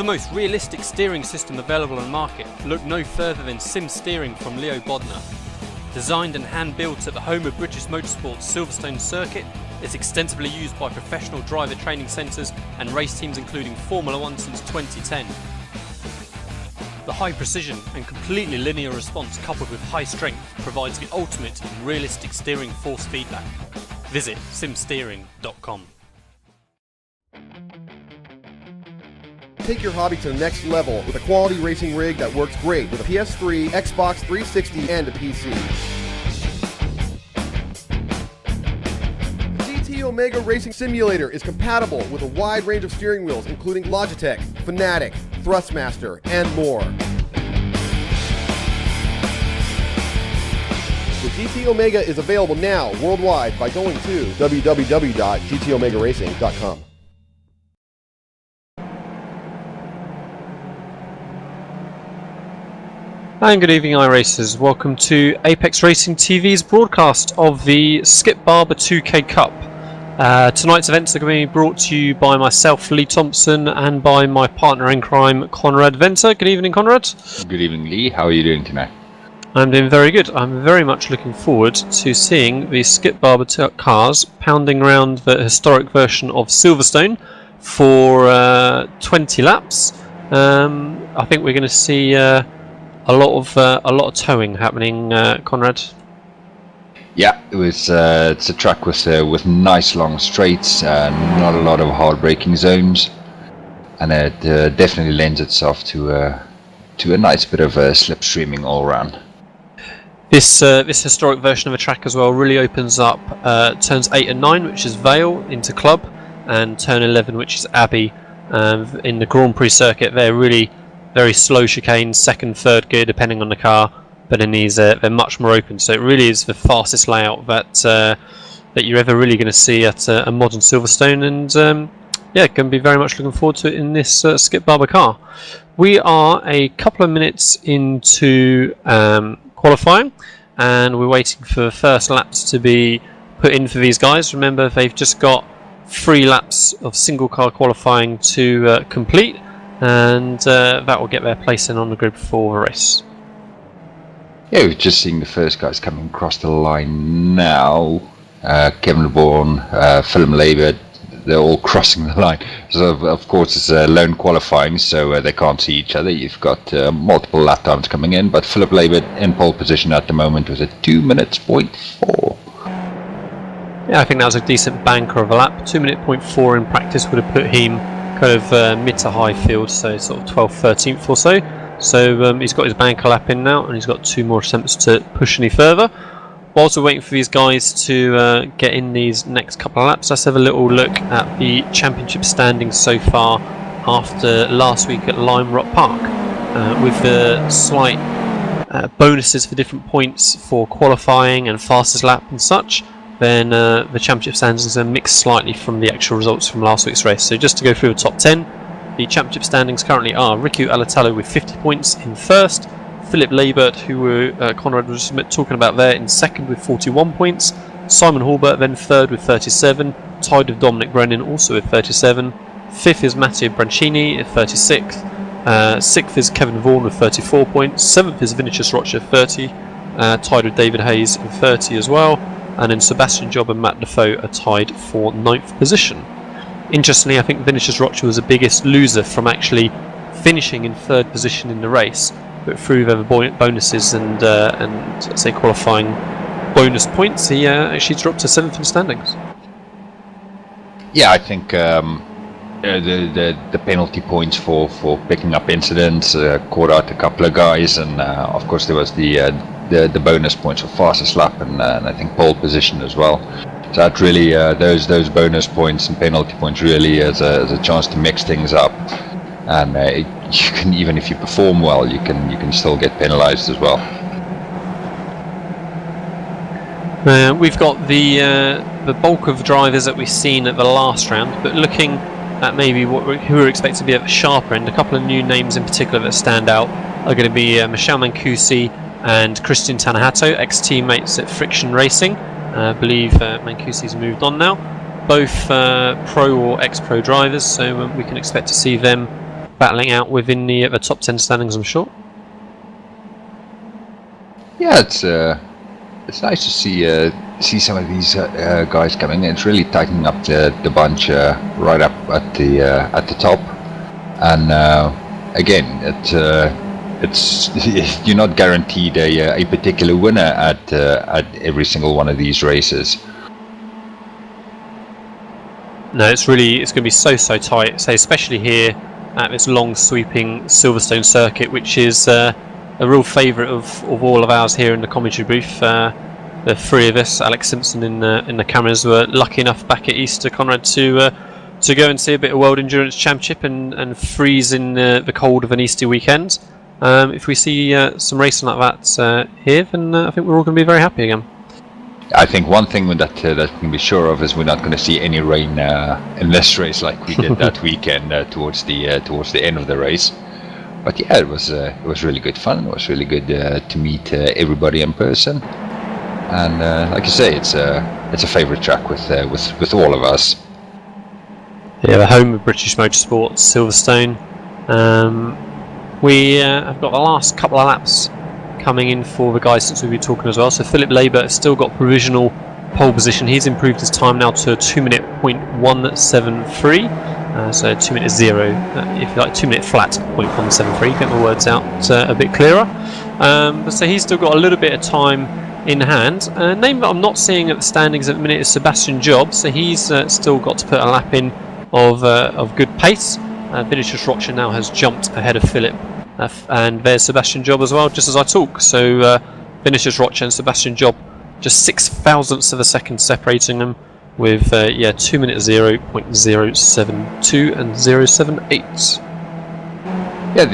most realistic steering system available on the market, look no further than Sim Steering from Leo Bodnar. Designed and hand-built at the home of British Motorsport's Silverstone circuit, it's extensively used by professional driver training centres and race teams including Formula 1 since 2010. The high precision and completely linear response coupled with high strength provides the ultimate in realistic steering force feedback. Visit simsteering.com. Take your hobby to the next level with a quality racing rig that works great with a PS3, Xbox 360, and a PC. The GT Omega Racing Simulator is compatible with a wide range of steering wheels including Logitech, Fanatec, Thrustmaster, and more. The GT Omega is available now worldwide by going to www.gtomegaracing.com. And good evening, iRacers. Welcome to Apex Racing TV's broadcast of the Skip Barber 2K Cup. Tonight's events are going to be brought to you by myself, Lee Thompson, and by my partner in crime, Conrad Venter. Good evening, Conrad. Good evening, Lee. How are you doing tonight? I'm doing very good. I'm very much looking forward to seeing the Skip Barber cars pounding around the historic version of Silverstone for 20 laps. I think we're going to see a lot of towing happening, Conrad. Yeah, it's a track with nice long straights, not a lot of hard braking zones, and it definitely lends itself to a nice bit of slipstreaming all around. This historic version of a track as well really opens up turns 8 and 9, which is Vale, into Club, and turn 11, which is Abbey. In the Grand Prix circuit, they're really very slow chicanes, second, third gear depending on the car, but in these they're much more open. So it really is the fastest layout that you're ever really going to see at a modern Silverstone, and going to be very much looking forward to it in this Skip Barber car. We are a couple of minutes into qualifying, and we're waiting for the first laps to be put in for these guys. Remember, they've just got 3 laps of single car qualifying to complete, and that will get their place in on the grid before the race. Yeah, we're just seeing the first guys coming across the line now. Kevin LeBourne, Philip Labour, they're all crossing the line. So of course it's lone qualifying, so they can't see each other. You've got multiple lap times coming in, but Philip Labour in pole position at the moment with a 2:04. Yeah, I think that was a decent banker of a lap. 2:04 in practice would have put him kind of mid to high field, so sort of 12th, 13th or so. So he's got his banker lap in now, and he's got 2 more attempts to push any further. Whilst we're waiting for these guys to get in these next couple of laps, let's have a little look at the championship standings so far after last week at Lime Rock Park, with the slight bonuses for different points for qualifying and fastest lap and such. Then the championship standings are mixed slightly from the actual results from last week's race. So just to go through the top 10, the championship standings currently are Riku Alatalo with 50 points in first, Philip Labert, who Conrad was talking about there, in second with 41 points, Simon Halbert then third with 37, tied with Dominic Brennan also with 37, fifth is Matteo Brancini at 36th, sixth is Kevin Vaughan with 34 points, seventh is Vinicius Rocha 30, tied with David Hayes in 30 as well, and then Sebastian Job and Matt Defoe are tied for 9th position. Interestingly, I think Vinicius Rocha was the biggest loser from actually finishing in 3rd position in the race, but through the bonuses and say qualifying bonus points, he actually dropped to 7th in standings. Yeah, I think the penalty points for picking up incidents caught out a couple of guys, and of course there was the bonus points for fastest lap and I think pole position as well. So that really those bonus points and penalty points really as a chance to mix things up, and you can, even if you perform well, you can still get penalised as well. We've got the bulk of drivers that we've seen at the last round, but looking at maybe who are expected to be at the sharper end, a couple of new names in particular that stand out are going to be Michel Mancusi and Christian Tanahato, ex-teammates at Friction Racing. I believe Mancusi's moved on now. Both pro or ex-pro drivers, so we can expect to see them battling out within the top 10 standings, I'm sure. Yeah, it's nice to see some of these guys coming. It's really tightening up the bunch right up at the top. And again, it's you're not guaranteed a particular winner at every single one of these races. No, it's going to be so tight. So especially here at this long sweeping Silverstone circuit, which is a real favourite of all of ours here in the commentary booth. The three of us, Alex Simpson in the cameras, were lucky enough back at Easter, Conrad, to go and see a bit of World Endurance Championship and freeze in the cold of an Easter weekend. If we see some racing like that here, then I think we're all going to be very happy again. I think one thing that we can be sure of is we're not going to see any rain in this race like we did that weekend towards the end of the race. But yeah, it was really good fun. It was really good to meet everybody in person. And like you say, it's a favourite track with all of us. Yeah, the home of British Motorsport, Silverstone. We have got the last couple of laps coming in for the guys since we've been talking as well. So Philip Labour has still got provisional pole position. He's improved his time now to 2:173. So 2 minutes 0, if you like, 2 minute flat 0.173. Get my words out a bit clearer. But so he's still got a little bit of time in hand. Name that I'm not seeing at the standings at the minute is Sebastian Job. So he's still got to put a lap in of good pace. Vinicius Rocha now has jumped ahead of Philip, and there's Sebastian Job as well, just as I talk. So Vinicius Rocha and Sebastian Job, just 0.06 of a second separating them, with 2 minutes 0.072 and 0.78. Yeah,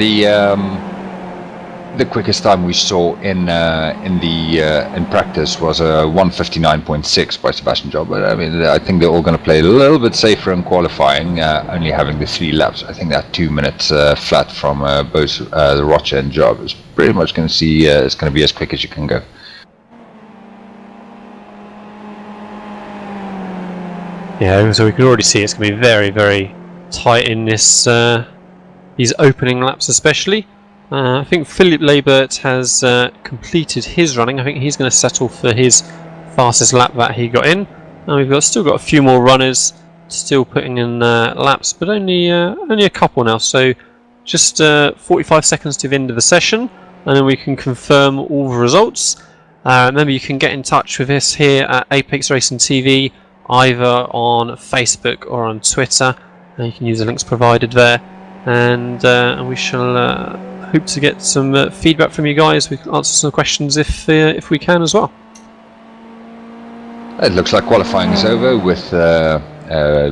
the quickest time we saw in practice was 1:59.6 by Sebastian Job. But I mean, I think they're all going to play a little bit safer in qualifying, only having the 3 laps. I think that 2 minutes flat from both the Rocha and Job is pretty much going to see. It's going to be as quick as you can go. Yeah, so we can already see it's going to be very, very tight in this these opening laps, especially. I think Philip Labert has completed his running. I think he's going to settle for his fastest lap that he got in. And we've still got a few more runners still putting in laps, but only a couple now. So just 45 seconds to the end of the session, and then we can confirm all the results. Remember, you can get in touch with us here at Apex Racing TV, either on Facebook or on Twitter. You can use the links provided there, and we shall hope to get some feedback from you guys. We can answer some questions if we can as well. It looks like qualifying is over with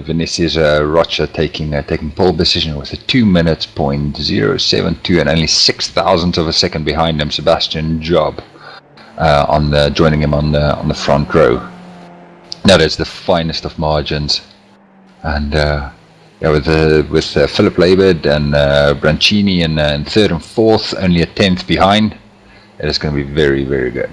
Vinicius Rocha taking pole position with a 2:0.072 and only 0.06 of a second behind him, Sebastian Job, joining him on the front row. That is the finest of margins, and with Philip Labert and Brancini in 3rd and 4th, only a 10th behind, it is going to be very, very good.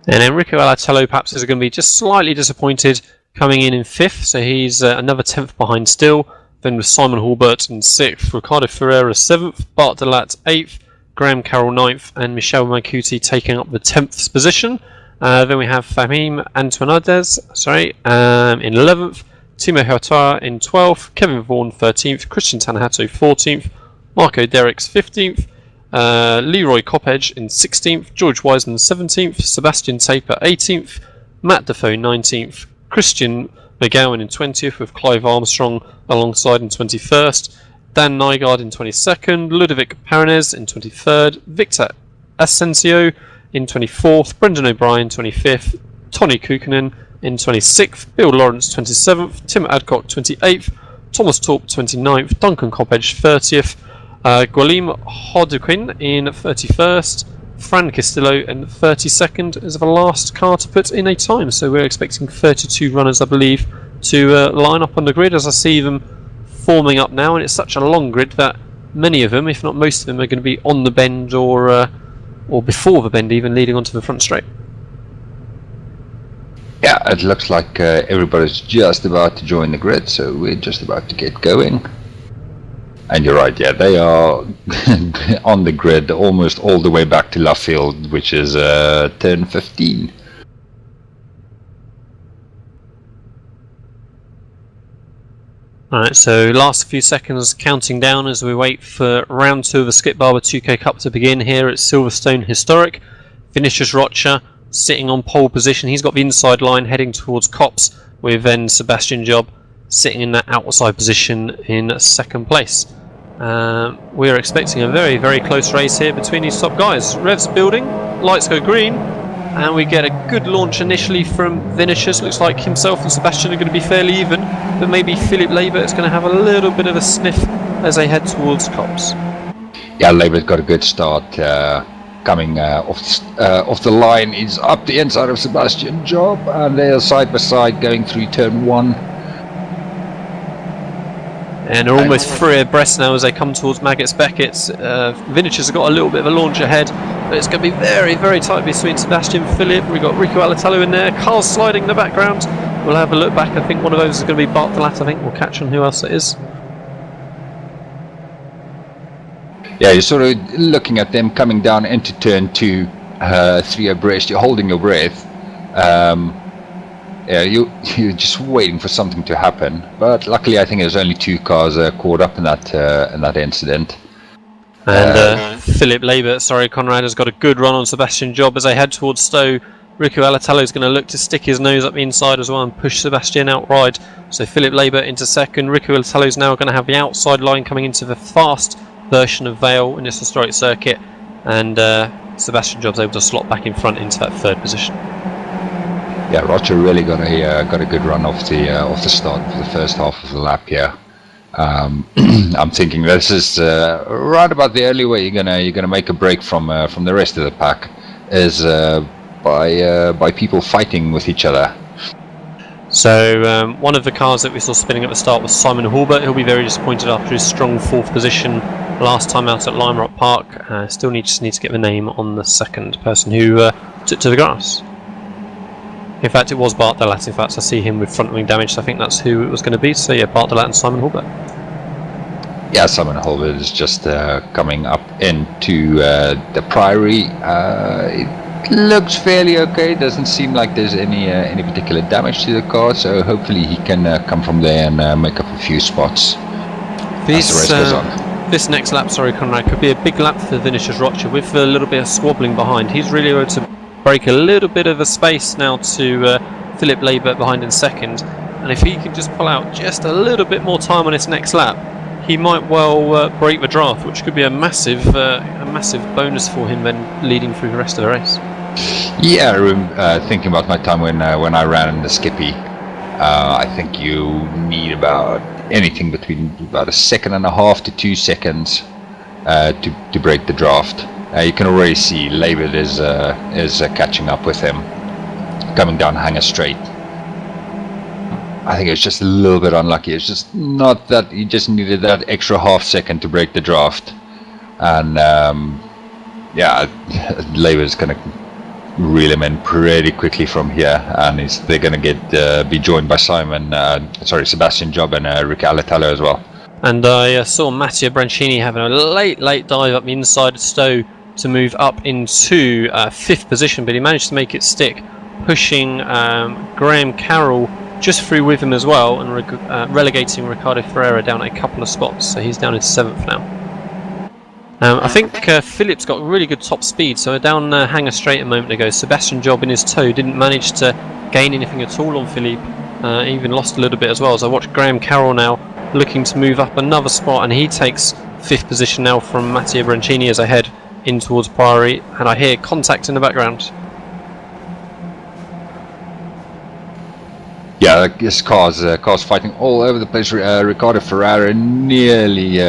And Enrico Alatello perhaps is going to be just slightly disappointed coming in 5th, so he's another 10th behind still. Then with Simon Hulbert in 6th, Ricardo Ferreira 7th, Bart Delat 8th, Graham Carroll 9th, and Michel Mancuti taking up the 10th position. Then we have Fahim Antoinades in 11th, Timo Hautar in 12th, Kevin Vaughan 13th, Christian Tanahato 14th, Marco Derricks 15th, Leroy Coppedge in 16th, George Wiseman 17th, Sebastian Taper 18th, Matt Defoe 19th, Christian McGowan in 20th, with Clive Armstrong alongside in 21st, Dan Nygaard in 22nd, Ludovic Paranez in 23rd, Victor Asensio in 24th, Brendan O'Brien 25th, Tony Kukkonen in 26th, Bill Lawrence 27th, Tim Adcock 28th, Thomas Torp 29th, Duncan Coppedge 30th, Gualim Hoduquin in 31st, Fran Castillo in 32nd as the last car to put in a time. So we're expecting 32 runners, I believe, to line up on the grid as I see them forming up now, and it's such a long grid that many of them, if not most of them, are going to be on the bend or before the bend even, leading onto the front straight. Yeah, it looks like everybody's just about to join the grid, so we're just about to get going. And you're right, yeah, they are on the grid almost all the way back to Luffield, which is turn 15. Alright, so last few seconds counting down as we wait for round 2 of the Skip Barber 2K Cup to begin here at Silverstone Historic. Vinicius Rocha sitting on pole position. He's got the inside line heading towards Copse, with then Sebastian Job sitting in that outside position in second place. We're expecting a very, very close race here between these top guys. Revs building, lights go green, and we get a good launch initially from Vinicius. Looks like himself and Sebastian are going to be fairly even, but maybe Philip Labour is going to have a little bit of a sniff as they head towards Copse. Yeah, Labour's got a good start. Coming off the line is up the inside of Sebastian Job, and they're side by side going through turn 1. And they're almost free abreast now as they come towards Maggots Beckett's. Vinicius has got a little bit of a launch ahead, but it's going to be very, very tight between Sebastian and Philip. We've got Rico Alatello in there, cars sliding in the background. We'll have a look back. I think one of those is going to be Bart Delat. I think we'll catch on who else it is. Yeah, you're sort of looking at them coming down into turn 2, 3 abreast. You're holding your breath. Yeah, you're just waiting for something to happen. But luckily, I think there's only 2 cars caught up in that incident. And Philip Labour, Conrad, has got a good run on Sebastian Job as they head towards Stowe. Rico Alatello is going to look to stick his nose up the inside as well and push Sebastian out wide. So Philip Labour into second. Rico Alatello is now going to have the outside line coming into the fast version of Vale in this historic circuit, and Sebastian Job's able to slot back in front into that third position. Yeah, Roger really got a good run off the start for the first half of the lap here. I'm thinking this is right about the only way you're gonna make a break from the rest of the pack is by people fighting with each other. So one of the cars that we saw spinning at the start was Simon Hulbert. He'll be very disappointed after his strong 4th position last time out at Lime Rock Park. Still needs to get the name on the second person who took to the grass. In fact, it was Bart Delat. In fact, I see him with front wing damage, so I think that's who it was going to be. So yeah, Bart Delat and Simon Hulbert. Yeah, Simon Hulbert is just coming up into the Priory. It looks fairly okay. Doesn't seem like there's any particular damage to the car, so hopefully he can come from there and make up a few spots as the race goes on. This next lap, Conrad, could be a big lap for Vinicius Rocha with a little bit of squabbling behind. He's really able to break a little bit of a space now to Philip Labour behind in second, and if he can just pull out just a little bit more time on his next lap, he might well break the draft, which could be a massive bonus for him then leading through the rest of the race. Yeah, I remember thinking about my time when I ran in the Skippy. I think you need about anything between about 1.5 seconds to 2 seconds to break the draft. You can already see Labour is catching up with him, coming down Hanger Straight. I think it was just a little bit unlucky. It's just not that he just needed that extra 0.5 second to break the draft, and yeah, Labour's going to reel him in pretty quickly from here, and they're going to be joined by Sebastian Job and Rico Alatello as well. And I saw Matteo Brancini having a late dive up the inside of Stowe to move up into 5th position, but he managed to make it stick, pushing Graham Carroll just through with him as well, and relegating Ricardo Ferreira down a couple of spots, so he's down in 7th now. I think Philip's got really good top speed, so down Hanger Straight a moment ago, Sebastian Job in his toe didn't manage to gain anything at all on Philippe, even lost a little bit as well. So I watched Graham Carroll now looking to move up another spot, and he takes 5th position now from Matteo Brancini as I head in towards Priory, and I hear contact in the background. Yeah, this car's fighting all over the place. Ricardo Ferreira nearly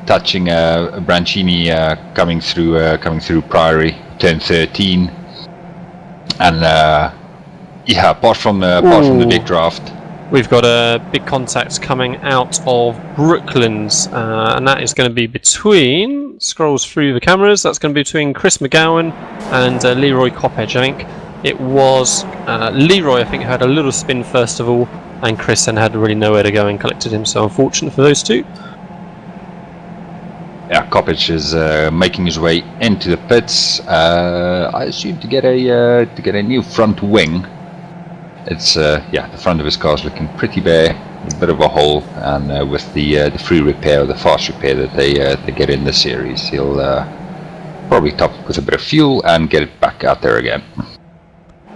touching Brancini coming through Priory, turn 13, and yeah, apart from the big draft, we've got a big contact coming out of Brooklands, and that is going to be between, scrolls through the cameras, that's going to be between Chris McGowan and Leroy Coppedge. I think it was Leroy, I think, who had a little spin first of all, and Chris then had really nowhere to go and collected him, so unfortunate for those two. Kopic is making his way into the pits. I assume to get a new front wing. It's the front of his car is looking pretty bare, a bit of a hole, and with the free repair, the fast repair that they get in the series, he'll probably top it with a bit of fuel and get it back out there again.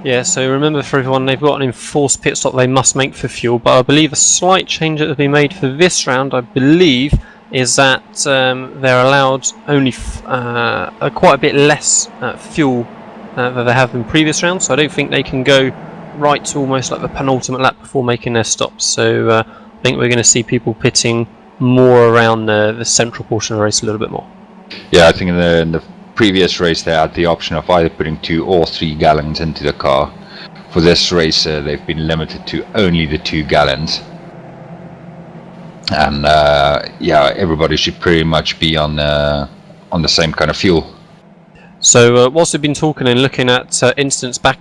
Yeah, so remember for everyone, they've got an enforced pit stop they must make for fuel, but I believe a slight change that has been made for this round, I believe, is that they're allowed only quite a bit less fuel than they have in previous rounds, so I don't think they can go right to almost like the penultimate lap before making their stops. So I think we're going to see people pitting more around the central portion of the race a little bit more. Yeah, I think in the previous race they had the option of either putting 2 or 3 gallons into the car. For this race they've been limited to only the 2 gallons. And everybody should pretty much be on the same kind of fuel. So whilst we've been talking and looking at incidents back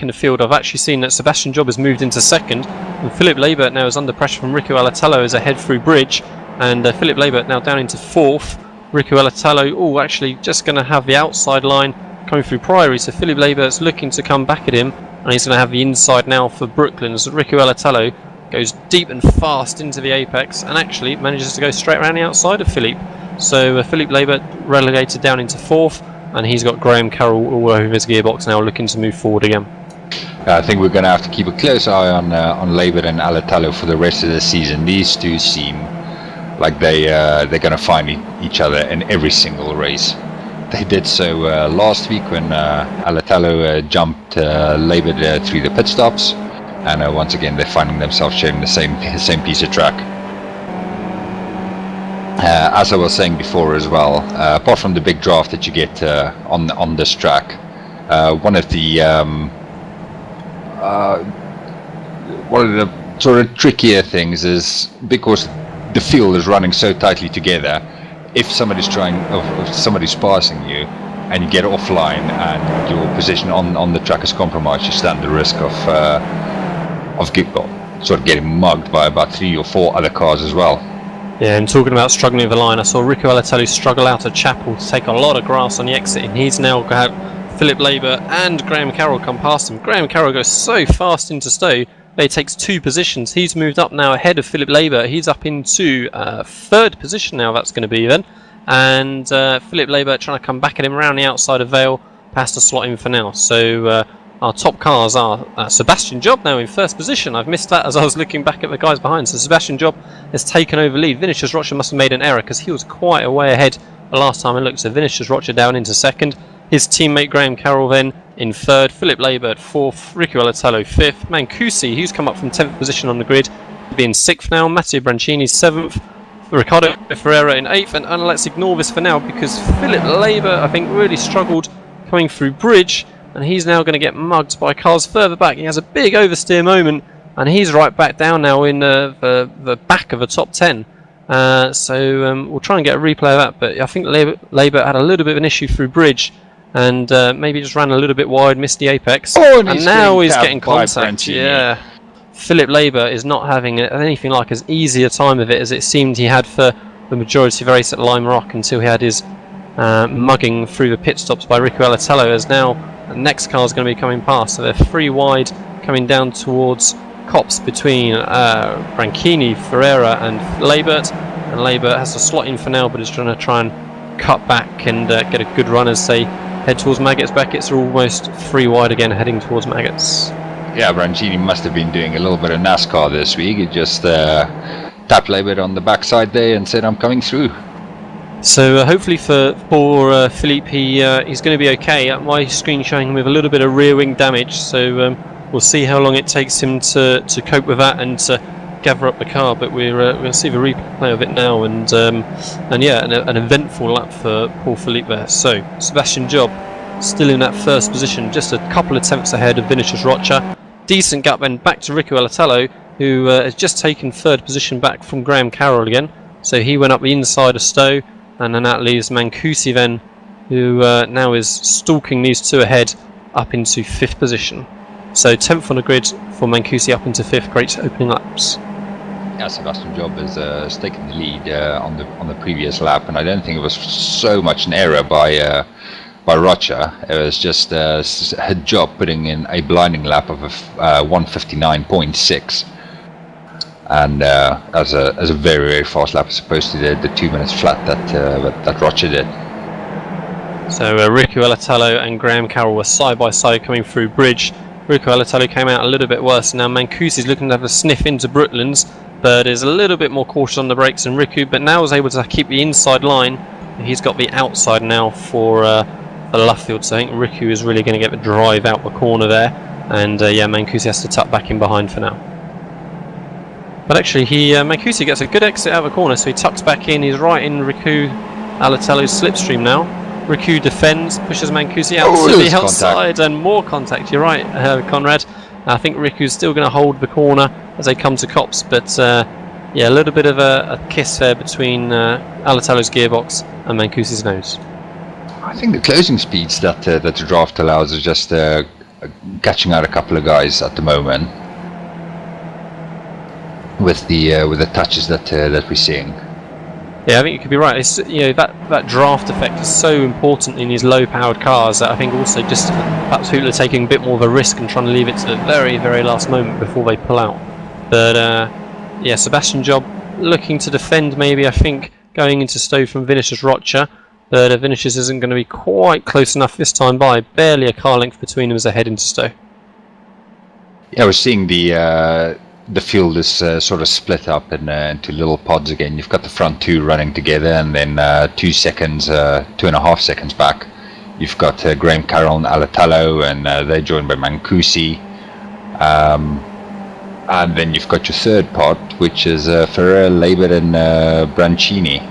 in the field, I've actually seen that Sebastian Job has moved into second, and Philip Labert now is under pressure from Rico Alatello as a head through bridge, and Philip Labert now down into fourth. Rico Alatello, actually just going to have the outside line coming through Priory, so Philip Labert's looking to come back at him, and he's going to have the inside now for Brooklyn as Rico Alatello goes deep and fast into the apex and actually manages to go straight around the outside of Philippe. So Philip Labert relegated down into fourth, and he's got Graham Carroll all over his gearbox now looking to move forward again. I think we're going to have to keep a close eye on Labert and Alatello for the rest of the season. These two seem like they're going to find each other in every single race. They did so last week when Alatello jumped Labert through the pit stops, and once again they're finding themselves sharing the same piece of track. As I was saying before as well, apart from the big draft that you get on this track, one of the sort of trickier things is because the field is running so tightly together. If somebody's passing you and you get offline and your position on the track is compromised, you stand the risk of sort of getting mugged by about 3 or 4 other cars as well. Yeah, and talking about struggling with the line, I saw Rico Alatello struggle out of Chapel to take a lot of grass on the exit, and he's now got Philip Labert and Graham Carroll come past him. Graham Carroll goes so fast into Stowe, he takes 2 positions. He's moved up now ahead of Philip Labert. He's up into 3rd position now, that's going to be then. And Philip Labert trying to come back at him around the outside of Vale, past to slot in for now. So our top cars are Sebastian Job now in 1st position. I've missed that as I was looking back at the guys behind. So Sebastian Job has taken over lead. Vinicius Rocha must have made an error because he was quite a way ahead the last time I looked. So Vinicius Rocha down into 2nd. His teammate Graham Carroll then in 3rd. Philip Labert 4th. Rico Alatello 5th. Mancusi, who's come up from 10th position on the grid, being 6th now. Matteo Brancini 7th. Ricardo Ferreira in 8th. And let's ignore this for now because Philip Labert, I think, really struggled coming through bridge. And he's now going to get mugged by cars further back. He has a big oversteer moment, and he's right back down now in the back of the top 10. So we'll try and get a replay of that. But I think Labert had a little bit of an issue through bridge, and maybe just ran a little bit wide, missed the apex. And now he's getting contact. Yeah, Philip Labert is not having anything like as easy a time of it as it seemed he had for the majority of the race at Lime Rock until he had his mugging through the pit stops by Rico Alatello. As now the next car is going to be coming past, so they're 3 wide coming down towards Copse between Branchini, Ferreira and Labert. And Labert has to slot in for now, but is trying to try and cut back and get a good run as they head towards Maggots. Beckett's are almost 3 wide again, heading towards Maggots. Yeah, Branchini must have been doing a little bit of NASCAR this week. He just tapped Labert on the backside there and said, "I'm coming through." So hopefully for poor Philippe, he's going to be okay. My screen showing him with a little bit of rear wing damage, so we'll see how long it takes him to cope with that and to gather up the car. But we'll see the replay of it now, and yeah, an eventful lap for Paul Philippe there. So Sebastian Job still in that 1st position, just a couple of tenths ahead of Vinicius Rocha. Decent gap then back to Rico Alatello, who has just taken 3rd position back from Graham Carroll again. So he went up the inside of Stowe. And then that leaves Mancusi then, who now is stalking these 2 ahead up into 5th position. So 10th on the grid for Mancusi up into 5th. Great opening laps. Sebastian Job has taken the lead on the previous lap, and I don't think it was so much an error by Rocha. It was just a Job putting in a blinding lap of 1:59.6, and as a very, very fast lap as opposed to the 2 minutes flat that Rocha did. So Riku Alatalo and Graham Carroll were side by side coming through bridge. Riku Alatalo came out a little bit worse. Now Mancusi's looking to have a sniff into Brooklands, but is a little bit more cautious on the brakes than Riku, but now is able to keep the inside line. He's got the outside now for Luffield, so I think Riku is really going to get the drive out the corner there, and Mancusi has to tuck back in behind for now. But actually Mancusi gets a good exit out of the corner, so he tucks back in. He's right in Riku Alatalo's slipstream now. Riku defends, pushes Mancusi out to the outside, and more contact. You're right, Conrad. I think Riku's still going to hold the corner as they come to Copse, but a little bit of a kiss there between Alatalo's gearbox and Mancusi's nose. I think the closing speeds that the draft allows are just catching out a couple of guys at the moment with the touches that we're seeing. Yeah, I think you could be right. It's, that draft effect is so important in these low-powered cars that I think also just perhaps people are taking a bit more of a risk and trying to leave it to the very, very last moment before they pull out. But Sebastian Job looking to defend maybe, I think, going into Stowe from Vinicius Rocha, but Vinicius isn't going to be quite close enough this time by. Barely a car length between them as they head into Stowe. Yeah, we're seeing the field is sort of split up into little pods again. You've got the front two running together, and then 2 seconds, 2.5 seconds back, you've got Graham Carroll and Alatalo, and they're joined by Mancusi. And then you've got your third pod, which is Ferrer, Labour, and Brancini.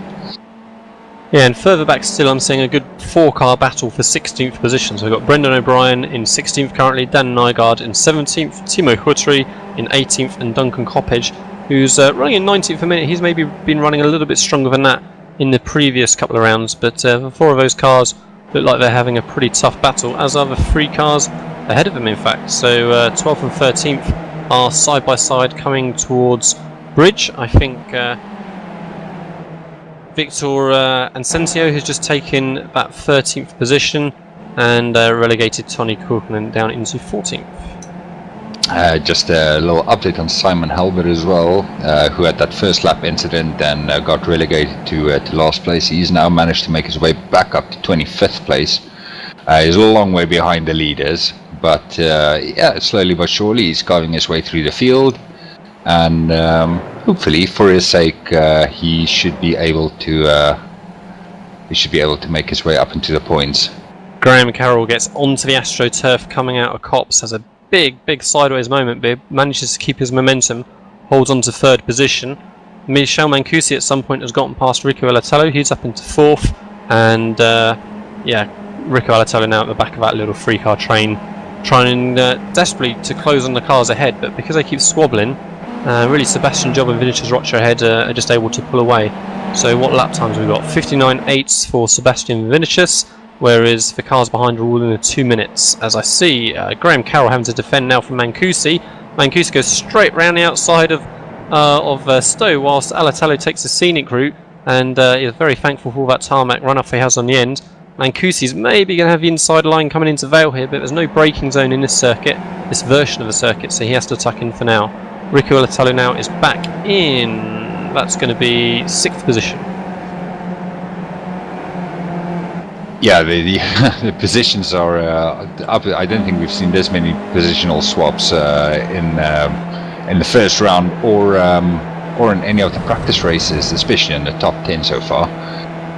Yeah, and further back still, I'm seeing a good 4-car battle for 16th position. So we've got Brendan O'Brien in 16th currently, Dan Nygaard in 17th, Timo Hutri in 18th, and Duncan Coppedge, who's running in 19th a minute. He's maybe been running a little bit stronger than that in the previous couple of rounds, but the 4 of those cars look like they're having a pretty tough battle, as are the 3 cars ahead of them, in fact. So 12th and 13th are side by side coming towards Bridge. I think Victor Ancentio has just taken that 13th position and relegated Tony Courtland down into 14th. Just a little update on Simon Halbert as well, who had that first lap incident and got relegated to last place. He's now managed to make his way back up to 25th place. He's a long way behind the leaders, but slowly but surely he's carving his way through the field, and hopefully, for his sake, he should be able to make his way up into the points. Graham Carroll gets onto the AstroTurf coming out of Copse, has a big sideways moment, but manages to keep his momentum, holds on to 3rd position. Michel Mancusi at some point has gotten past Rico Alatalo. He's up into 4th, and Rico Alatalo now at the back of that little 3-car train, trying desperately to close on the cars ahead, but because they keep squabbling, really Sebastian Job and Vinicius Rocha ahead are just able to pull away. So what lap times we've got? 59.8 for Sebastian Vinicius, whereas the cars behind are all in the 2 minutes. As I see Graham Carroll having to defend now from Mancusi. Mancusi goes straight round the outside of Stowe, whilst Alatalo takes the scenic route, and is very thankful for all that tarmac runoff he has on the end. Mancusi's maybe going to have the inside line coming into Vale here, but there's no braking zone in this circuit, this version of the circuit, so he has to tuck in for now. Rico Alatalo now is back in, that's going to be 6th position. Yeah, the positions are up. I don't think we've seen this many positional swaps in the first round or in any of the practice races, especially in the top 10 so far.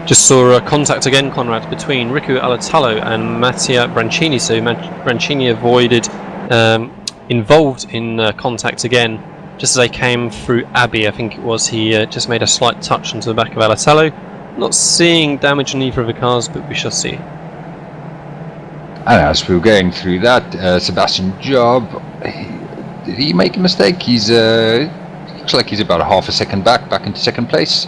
Just saw contact again, Conrad, between Riku Alatalo and Mattia Brancini. So Brancini involved in contact again, just as they came through Abbey, I think it was. He just made a slight touch onto the back of Alatalo. Not seeing damage on either of the cars, but we shall see. And as we were going through that, Sebastian Job, did he make a mistake? He's looks like he's about half a second back into 2nd place.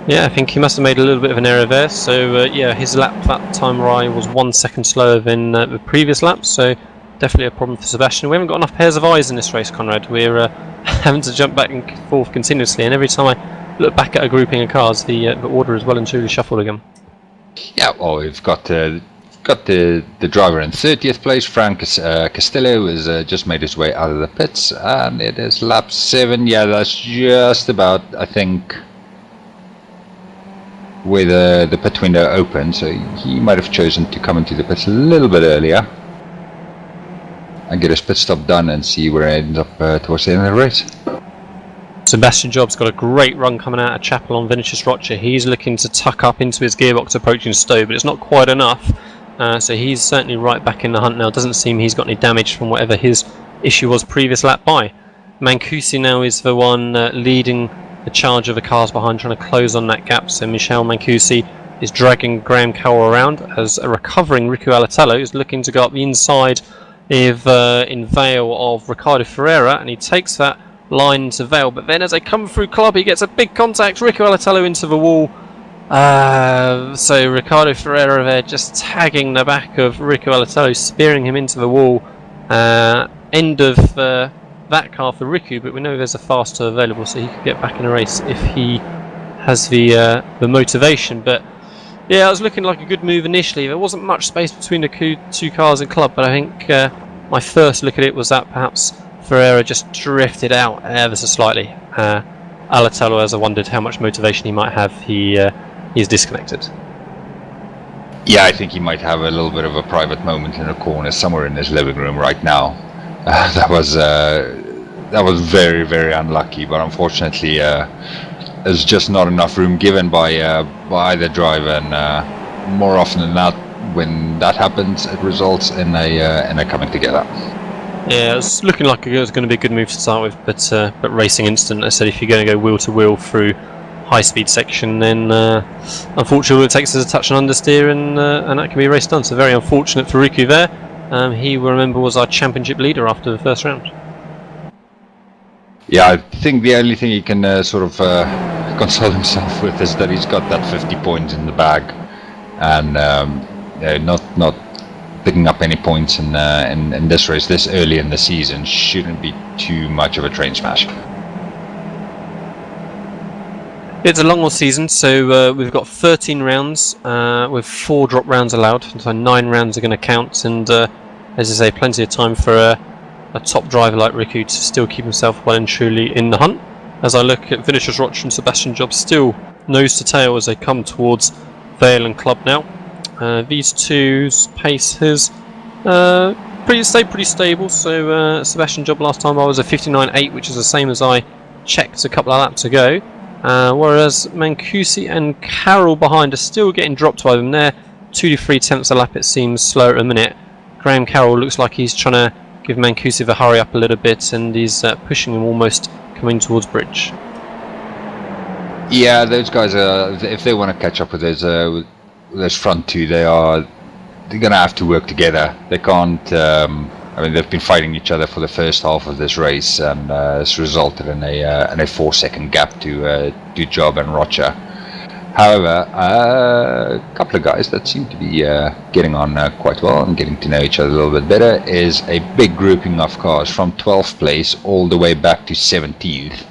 Yeah, I think he must have made a little bit of an error there. So his lap that time Rye was 1 second slower than the previous lap. So definitely a problem for Sebastian. We haven't got enough pairs of eyes in this race, Conrad. We're having to jump back and forth continuously, and every time I look back at a grouping of cars, the order is well and truly shuffled again. Yeah, well, we've got the driver in 30th place. Frank Castillo has just made his way out of the pits, and it is lap 7. Yeah, that's just about, I think, where the pit window opened, so he might have chosen to come into the pits a little bit earlier and get his pit stop done and see where it ends up towards the end of the race. Sebastian Job's got a great run coming out of Chapel on Vinicius Rocha. He's looking to tuck up into his gearbox approaching Stowe, but it's not quite enough. So he's certainly right back in the hunt now. Doesn't seem he's got any damage from whatever his issue was previous lap by. Mancusi now is the one leading the charge of the cars behind, trying to close on that gap. So Michel Mancusi is dragging Graham Cowell around as a recovering Riku Alatello is looking to go up the inside of, in Vale of Ricardo Ferreira, and he takes that line into Vale, but then as they come through Club he gets a big contact, Riku Alatello into the wall. So Ricardo Ferreira there just tagging the back of Riku Alatello, spearing him into the wall. End of that car for Riku, but we know there's a faster available, so he could get back in a race if he has the motivation. But yeah, it was looking like a good move initially. There wasn't much space between the two cars in Club, but I think my first look at it was that perhaps Ferreira just drifted out ever so slightly. Alatello, as I wondered how much motivation he might have, he's disconnected. Yeah, I think he might have a little bit of a private moment in a corner somewhere in his living room right now. That was very, very unlucky, but unfortunately there's just not enough room given by either driver, and more often than not, when that happens, it results in a coming together. Yeah, it was looking like it was going to be a good move to start with, but racing instant. I said if you're going to go wheel to wheel through high-speed section, then unfortunately all it takes is a touch and understeer, and that can be a race done. So very unfortunate for Riku there. He, remember, was our championship leader after the first round. Yeah, I think the only thing he can sort of console himself with is that he's got that 50 points in the bag, and not picking up any points in this race this early in the season shouldn't be too much of a train smash. It's a long season, so we've got 13 rounds with 4 drop rounds allowed, so 9 rounds are going to count, and as I say, plenty of time for a top driver like Riku to still keep himself well and truly in the hunt. As I look at Vinicius Rocha and Sebastian Job still nose to tail as they come towards Vale and Club now. These two's pace has stayed pretty stable, so Sebastian Job last time I was a 59.8, which is the same as I checked a couple of laps ago. Whereas Mancusi and Carroll behind are still getting dropped by them there. 2 to 3 tenths a lap, it seems, slower at a minute. Graham Carroll looks like he's trying to give Mancusi the hurry up a little bit, and he's pushing him almost coming towards Bridge. Yeah, those guys are, if they want to catch up with those front two, they're going to have to work together. They can't. I mean, they've been fighting each other for the first half of this race, and it's resulted in a 4-second gap to Job and Rocha. However, a couple of guys that seem to be getting on quite well and getting to know each other a little bit better is a big grouping of cars from 12th place all the way back to 17th.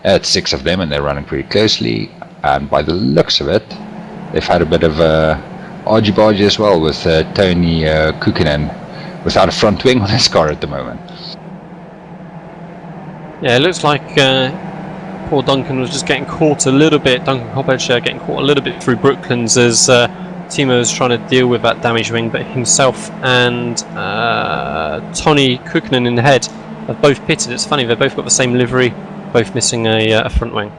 It's 6 of them, and they're running pretty closely. And by the looks of it, they've had a bit of argy-bargy as well with Tony Kukkonen without a front wing on his car at the moment. Yeah, it looks like poor Duncan was just getting caught a little bit. Duncan Coppedge getting caught a little bit through Brooklands as Timo was trying to deal with that damaged wing, but himself and Tony Kukkonen in the head have both pitted. It's funny, they've both got the same livery, both missing a front wing.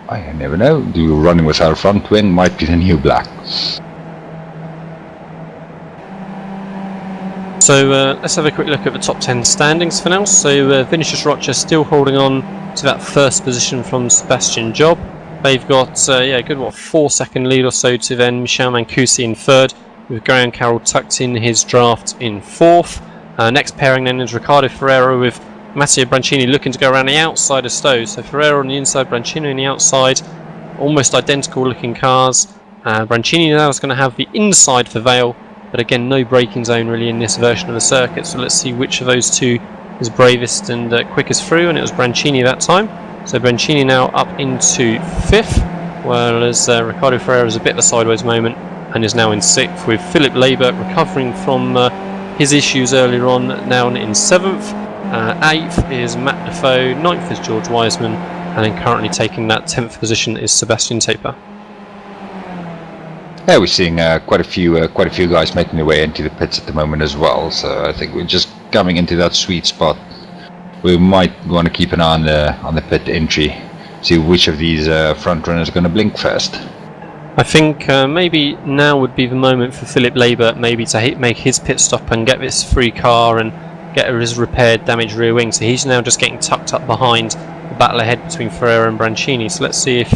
I never know. Running without a front wing might be the new black. So let's have a quick look at the top 10 standings for now. So Vinicius Rocha still holding on to that first position from Sebastian Job. They've got a good 4-second lead or so to then Michel Mancusi in third, with Graham Carroll tucked in his draft in fourth. Next pairing then is Ricardo Ferreira with Matteo Brancini looking to go around the outside of Stowe. So Ferreira on the inside, Brancini on the outside, almost identical looking cars. Brancini now is going to have the inside for Vale, but again, no braking zone really in this version of the circuit. So let's see which of those two is bravest and quickest through, and it was Brancini that time. So Brancini now up into 5th, whereas Ricardo Ferreira is a bit of a sideways moment and is now in 6th, with Philip Labour recovering from his issues earlier on, now in 7th. 8th is Matt Defoe, 9th is George Wiseman, and then currently taking that 10th position is Sebastian Taper. Yeah, we're seeing quite a few guys making their way into the pits at the moment as well. So I think we're just coming into that sweet spot. We might want to keep an eye on the pit entry, see which of these front runners are going to blink first. I think maybe now would be the moment for Philip Labour maybe to make his pit stop and get this free car and get his repaired damaged rear wing. So he's now just getting tucked up behind the battle ahead between Ferreira and Brancini. So let's see if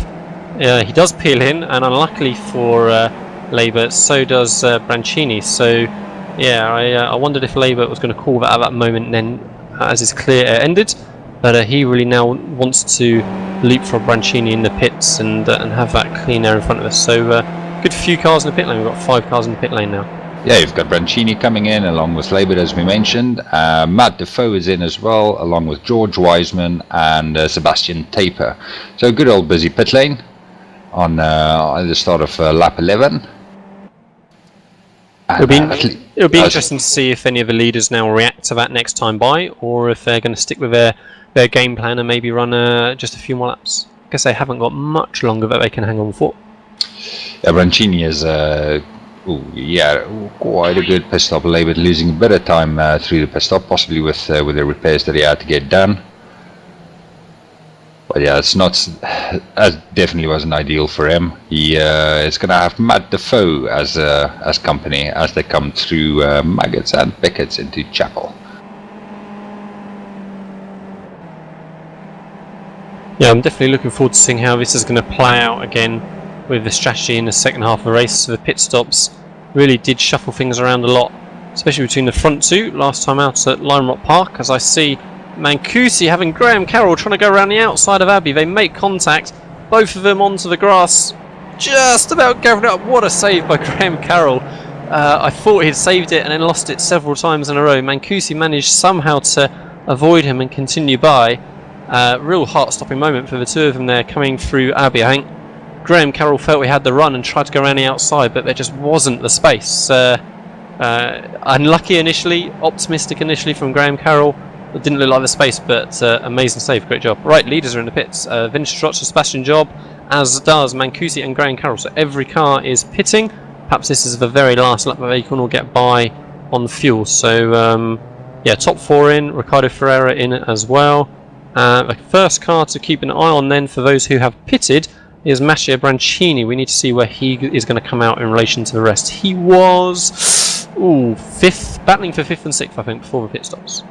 he does peel in, and unluckily for Labour, so does Brancini. So yeah, I wondered if Labour was going to call that at that moment, and then as his clear air ended. But he really now wants to leapfrog Brancini in the pits and have that clean air in front of us. So good few cars in the pit lane. We've got 5 cars in the pit lane now. Yeah, you've got Brancini coming in along with Labour, as we mentioned. Matt Defoe is in as well, along with George Wiseman and Sebastian Taper. So a good old busy pit lane on the start of lap 11. It'll be interesting to see if any of the leaders now react to that next time by, or if they're going to stick with their game plan and maybe run just a few more laps. I guess they haven't got much longer that they can hang on for. Yeah, Brancini is quite a good pit stop. Labour losing a bit of time through the pit stop, possibly with the repairs that he had to get done. But yeah, it's not. That definitely wasn't ideal for him. He is going to have Matt Defoe as company as they come through Maggots and Pickets into Chapel. Yeah, I'm definitely looking forward to seeing how this is going to play out again with the strategy in the second half of the race. So the pit stops really did shuffle things around a lot, especially between the front two last time out at Lime Rock Park, as I see Mancusi having Graham Carroll trying to go around the outside of Abbey. They make contact, both of them onto the grass, just about gathering up. What a save by Graham Carroll. I thought he'd saved it and then lost it several times in a row. Mancusi managed somehow to avoid him and continue by. Real heart-stopping moment for the two of them there coming through Abbey. I think Graham Carroll felt he had the run and tried to go around the outside, but there just wasn't the space. Unlucky initially, optimistic initially from Graham Carroll. It didn't look like the space, but amazing save, great job. Right, leaders are in the pits. Vinicius Rocha, Sebastian Job, as does Mancusi and Graham Carroll. So every car is pitting. Perhaps this is the very last lap that they can all get by on fuel. So yeah, top 4 in, Ricardo Ferreira in as well. The first car to keep an eye on then for those who have pitted is Matteo Brancini. We need to see where he is going to come out in relation to the rest. He was 5th, battling for 5th and 6th, I think, before the pit stops.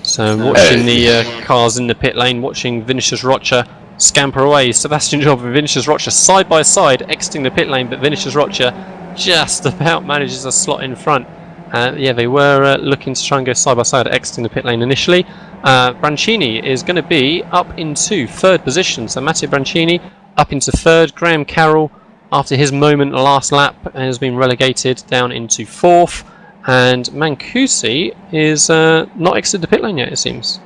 So watching the cars in the pit lane, watching Vinicius Rocha scamper away. Sebastian Job and Vinicius Rocha side by side exiting the pit lane, but Vinicius Rocha just about manages a slot in front. Yeah, they were looking to try and go side by side exiting the pit lane initially. Brancini is going to be up into 3rd position. So Matteo Brancini up into 3rd. Graham Carroll, after his moment last lap, has been relegated down into 4th. And Mancusi is not exited the pit lane yet, it seems.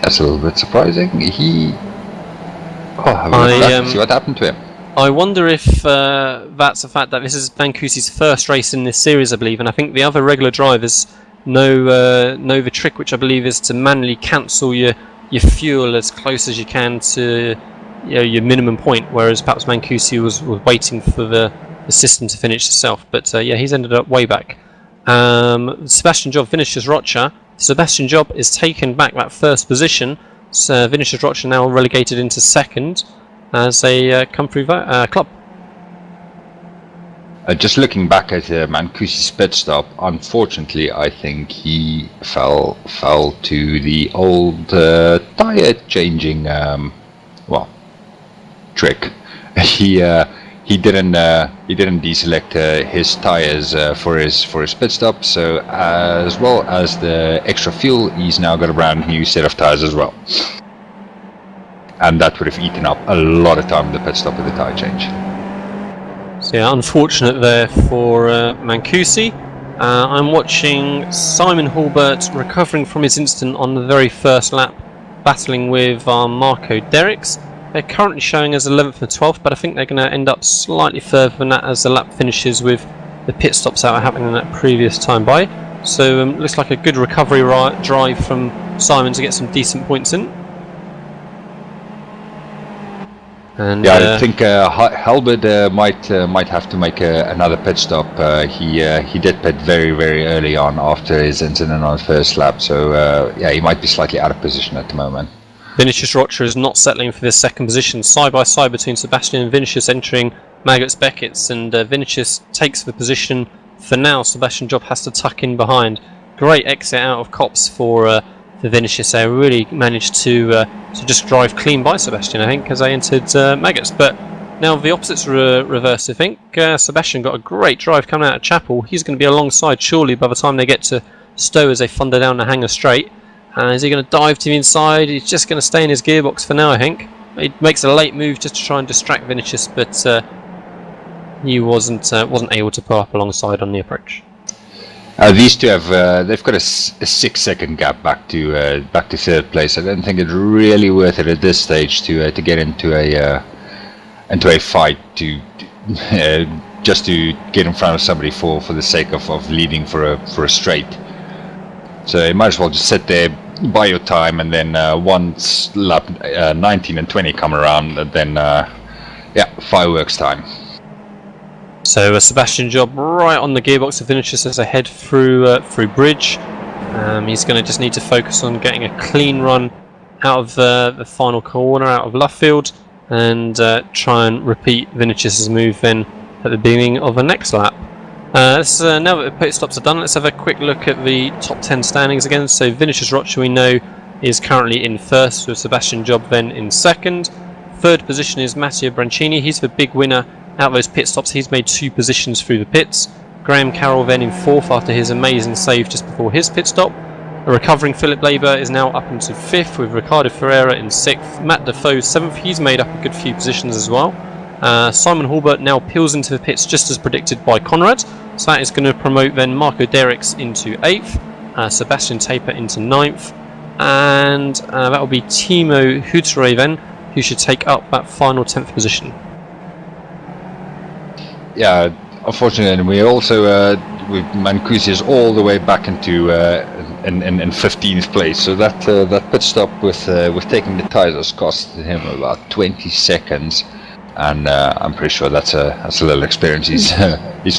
That's a little bit surprising. See what happened to him. I wonder if that's the fact that this is Mancusi's first race in this series, I believe, and I think the other regular drivers know the trick, which I believe is to manually cancel your fuel as close as you can to your minimum point, whereas perhaps Mancusi was waiting for the system to finish itself. But yeah, he's ended up way back. Sebastian Job finishes Rocha. Sebastian Job is taken back that 1st position. So Vinicius Rocha now relegated into 2nd as they come through club. Just looking back at Mancusi's pit stop, unfortunately, I think he fell to the old tyre changing trick. He didn't deselect his tires for his pit stop, so as well as the extra fuel, he's now got a brand new set of tires as well. and that would have eaten up a lot of time in the pit stop with the tyre change. So yeah, unfortunate there for Mancusi. I'm watching Simon Hulbert recovering from his incident on the very first lap, battling with Marco Derricks. They're currently showing as 11th and 12th, but I think they're going to end up slightly further than that as the lap finishes with the pit stops that were happening in that previous time by. So looks like a good recovery drive from Simon to get some decent points in. And, yeah, I think Hulbert might have to make another pit stop. He did pit very, very early on after his incident on the first lap, so yeah, he might be slightly out of position at the moment. Vinicius Rocha is not settling for this second position, side by side between Sebastian and Vinicius entering Maggots Beckett's, and Vinicius takes the position for now. Sebastian Job has to tuck in behind. Great exit out of Copse for Vinicius there. Really managed to just drive clean by Sebastian, I think, as they entered Maggots. But now the opposite's reversed, I think. Sebastian got a great drive coming out of Chapel. He's going to be alongside surely by the time they get to Stowe as they thunder down the hanger straight. Is he going to dive to the inside? He's just going to stay in his gearbox for now, I think. He makes a late move just to try and distract Vinicius, but he wasn't able to pull up alongside on the approach. These two have they've got a 6-second gap back to third place. I don't think it's really worth it at this stage to get into a fight to just to get in front of somebody for the sake of leading for a straight. So you might as well just sit there, buy your time, and then once lap 19 and 20 come around, then yeah, fireworks time. So Sebastian Job right on the gearbox of Vinicius as they head through bridge. He's going to just need to focus on getting a clean run out of the final corner, out of Luffield, and try and repeat Vinicius's move then at the beginning of the next lap. Now that the pit stops are done, let's have a quick look at the top 10 standings again. So Vinicius Rocha, we know, is currently in first, with Sebastian Job then in second. Third position is Matteo Brancini. He's the big winner out of those pit stops. He's made 2 positions through the pits. Graham Carroll then in fourth after his amazing save just before his pit stop. A recovering Philip Labour is now up into fifth, with Ricardo Ferreira in sixth. Matt Defoe seventh. He's made up a good few positions as well. Simon Hulbert now peels into the pits just as predicted by Conrad. So that is going to promote then Marco Derricks into 8th, Sebastian Taper into 9th, and that will be Timo Hutre then, who should take up that final 10th position. Yeah, unfortunately, we also with Mancusi is all the way back into in 15th place. So that pit stop with taking the tyres has cost him about 20 seconds. And I'm pretty sure that's a little experience he's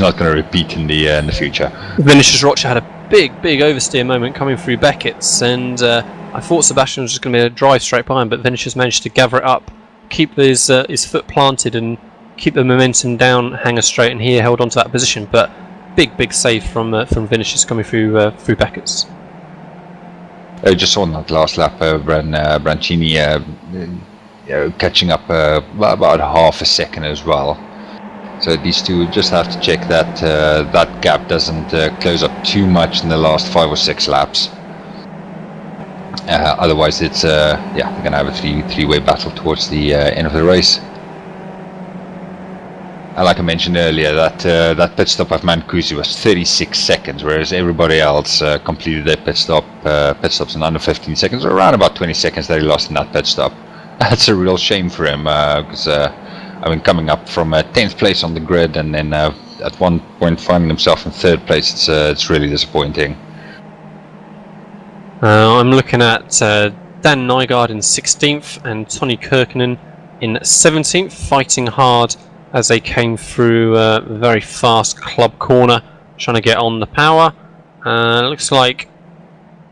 not going to repeat in the future. Vinicius Rocha had a big oversteer moment coming through Beckett's, and I thought Sebastian was just going to be able to drive straight by him, but Vinicius managed to gather it up, keep his foot planted, and keep the momentum down, hanger straight, and he held on to that position. But big save from Vinicius coming through Beckett's. Just on that last lap, Brancini. Catching up about half a second as well. So these two just have to check that that gap doesn't close up too much in the last 5 or 6 laps. Otherwise, it's yeah, we're gonna have a three-way battle towards the end of the race. And like I mentioned earlier, that pit stop of Mancusi was 36 seconds, whereas everybody else completed their pit stops in under 15 seconds, or around about 20 seconds that he lost in that pit stop. That's a real shame for him, because I mean, coming up from 10th place on the grid and then at one point finding himself in 3rd place, it's really disappointing. I'm looking at Dan Nygaard in 16th and Tony Kirkinen in 17th, fighting hard as they came through a very fast club corner, trying to get on the power. Looks like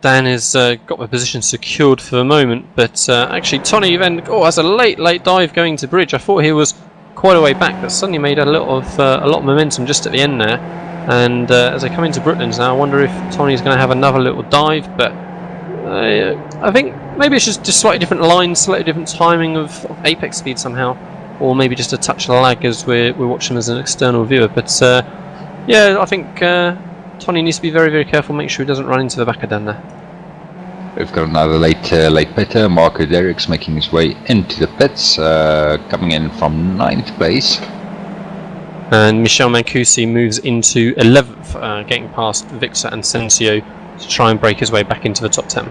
Dan has got the position secured for the moment, but actually Tony then has a late dive going to bridge. I thought he was quite a way back, but suddenly made a lot of momentum just at the end there. And as they come into Brooklands now, I wonder if Tony's going to have another little dive. But I think maybe it's just slightly different lines, slightly different timing of apex speed somehow, or maybe just a touch of lag as we're watching as an external viewer. But yeah, I think Tony needs to be very careful, make sure he doesn't run into the back of Dan there. We've got another late pitter. Marco Derrick's making his way into the pits, coming in from 9th place. And Michel Mancusi moves into 11th, getting past Victor Asensio to try and break his way back into the top 10.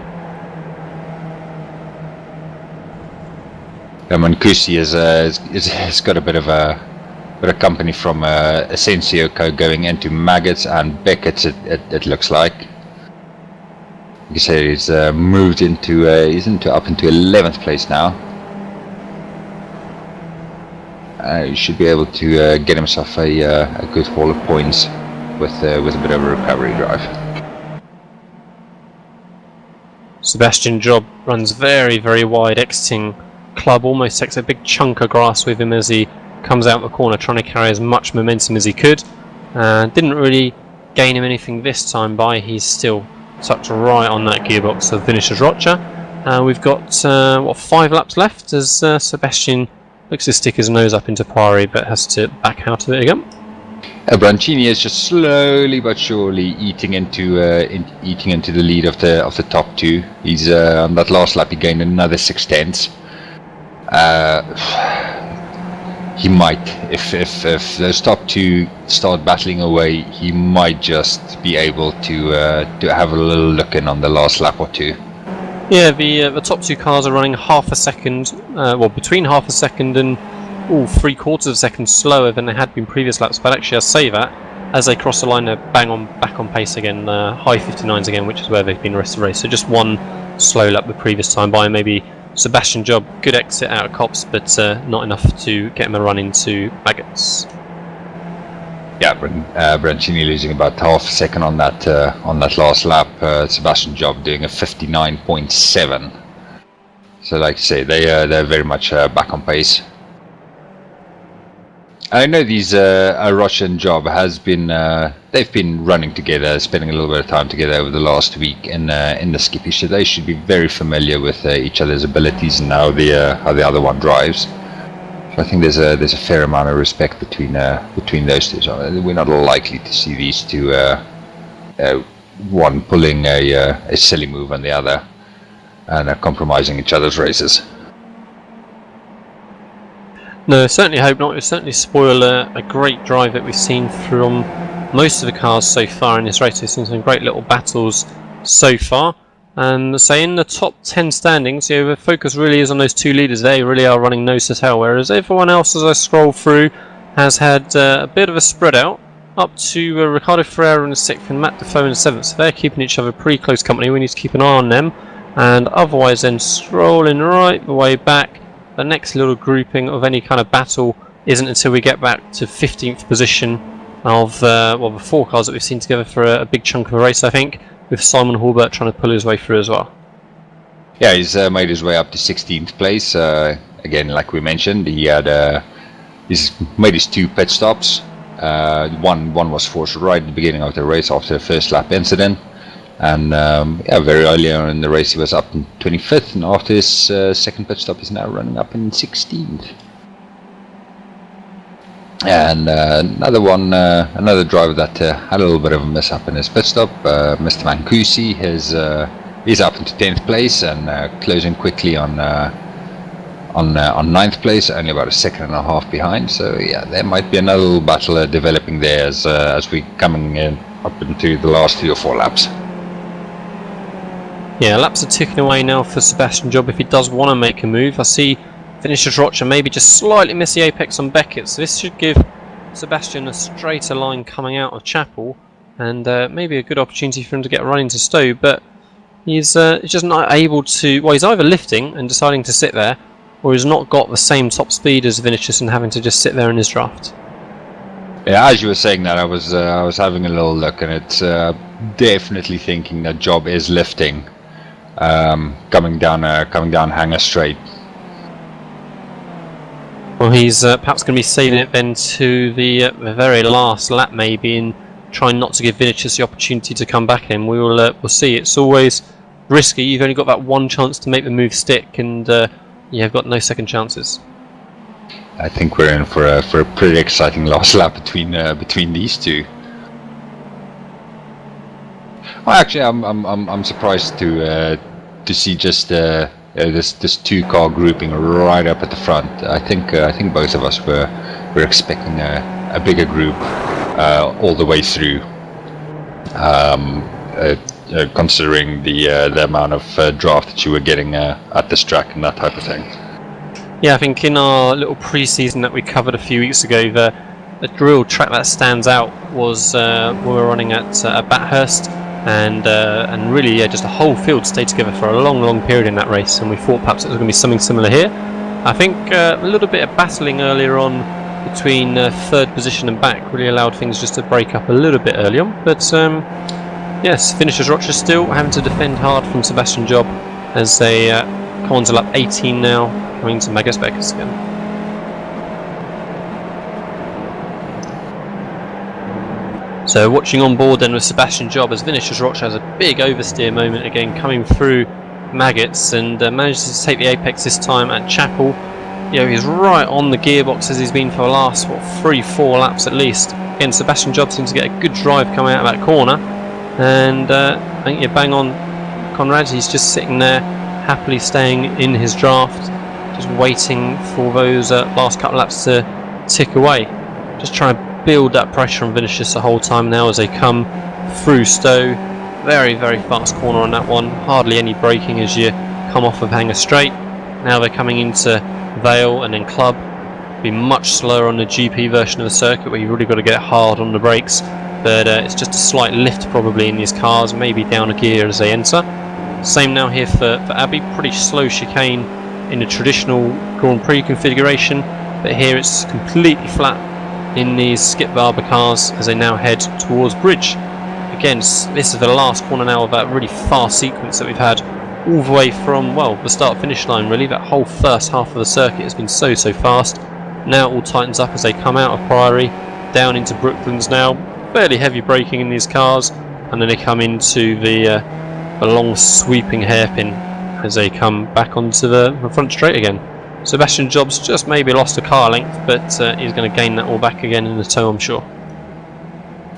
Mancusi has got a bit of company from Asensio going into Maggots and Beckett. It looks like. You say he's moved into up into 11th place now. He should be able to get himself a good haul of points with a bit of a recovery drive. Sebastian Job runs very, very wide, exiting club, almost takes a big chunk of grass with him as he comes out the corner, trying to carry as much momentum as he could. Didn't really gain him anything this time by. He's still tucked right on that gearbox of Vinicius Rocha. We've got 5 laps left as Sebastian looks to stick his nose up into Pari, but has to back out of it again. Brancini is just slowly but surely eating into the lead of the top 2. He's on that last lap he gained another 6/10. He might, if those top 2 start battling away, he might just be able to have a little look in on the last lap or 2. Yeah, the top 2 cars are running half a second, between half a second and 3/4 of a second slower than they had been previous laps. But actually, I say that as they cross the line, they're back on pace again, high 59s again, which is where they've been the rest of the race. So just one slow lap the previous time by. Maybe Sebastian Job, good exit out of Copse, but not enough to get him a run into Maggots. Yeah, Brancini losing about half a second on that last lap. Sebastian Job doing a 59.7. So, like I say, they're very much back on pace. I know these Rocha and Job has been they've been running together, spending a little bit of time together over the last week in the Skippy, so they should be very familiar with each other's abilities and how the other one drives. So I think there's a fair amount of respect between those two. So we're not likely to see these two, one pulling a silly move on the other and compromising each other's races. No, certainly hope not. It would certainly spoil a great drive that we've seen from most of the cars so far in this race. We've seen some great little battles so far. So in the top 10 standings, the focus really is on those 2 leaders. They really are running nose to tail, whereas everyone else, as I scroll through, has had a bit of a spread out, up to Ricardo Ferreira in the 6th and Matt Defoe in the 7th. So they're keeping each other pretty close company. We need to keep an eye on them. And otherwise then scrolling right the way back, the next little grouping of any kind of battle isn't until we get back to 15th position of the 4 cars that we've seen together for a big chunk of a race, I think, with Simon Hulbert trying to pull his way through as well. Yeah, he's made his way up to 16th place. Again, like we mentioned, he's made his 2 pit stops. One was forced right at the beginning of the race after the first lap incident. And very early on in the race he was up in 25th, and after his second pit stop he's now running up in 16th. And another driver that had a little bit of a mess up in his pit stop, Mr. Mancusi, he's up into 10th place and closing quickly on 9th place, only about a second and a half behind. So yeah, there might be another little battle developing there as we coming in up into the last 3 or 4 laps. Yeah, laps are ticking away now for Sebastian Job if he does want to make a move. I see Vinicius Rocha maybe just slightly miss the apex on Beckett, so this should give Sebastian a straighter line coming out of Chapel, and maybe a good opportunity for him to get a run into Stowe, but he's just not able to. Well, he's either lifting and deciding to sit there, or he's not got the same top speed as Vinicius and having to just sit there in his draft. Yeah, as you were saying that, I was having a little look, and it's definitely thinking that Job is lifting, coming down Hanger Straight. Well, he's perhaps going to be saving it then to the very last lap, maybe, and trying not to give Vinicius the opportunity to come back in. We'll see. It's always risky. You've only got that one chance to make the move stick, and you've got no second chances. I think we're in for a pretty exciting last lap between these two. Well, actually, I'm surprised to to see just this two-car grouping right up at the front. I think both of us were expecting a bigger group all the way through, considering the amount of draft that you were getting at this track and that type of thing. Yeah, I think in our little pre-season that we covered a few weeks ago, the real track that stands out was when we were running at Bathurst, and really, yeah, just a whole field stayed together for a long period in that race, and we thought perhaps it was going to be something similar here. I think a little bit of battling earlier on between third position and back really allowed things just to break up a little bit early on, but yes, finishers Rochester still having to defend hard from Sebastian Job as they come on to lap 18 now, coming to Magnus Beckers again. So watching on board then with Sebastian Job as Vinicius Rocha has a big oversteer moment again coming through Maggots and manages to take the apex this time at Chapel. You know, he's right on the gearbox as he's been for the last 3-4 laps at least. Again, Sebastian Job seems to get a good drive coming out of that corner, and I think you bang on Conrad. He's just sitting there happily staying in his draft, just waiting for those last couple laps to tick away. Just trying to build that pressure on Vinicius the whole time now as they come through Stowe. Very fast corner on that one, hardly any braking as you come off of Hanger Straight. Now they're coming into Vale and then Club. Be much slower on the GP version of the circuit where you've really got to get hard on the brakes, but it's just a slight lift probably in these cars, maybe down a gear as they enter. Same now here for Abbey, pretty slow chicane in the traditional Grand Prix configuration, but here it's completely flat in these Skip Barber cars as they now head towards Bridge. Again, this is the last corner now of that really fast sequence that we've had all the way from, well, the start-finish line really. That whole first half of the circuit has been so fast. Now it all tightens up as they come out of Priory, down into Brooklands now. Fairly heavy braking in these cars, and then they come into the long sweeping hairpin as they come back onto the front straight again. Sebastian Jobs just maybe lost a car length, but he's going to gain that all back again in the tow, I'm sure.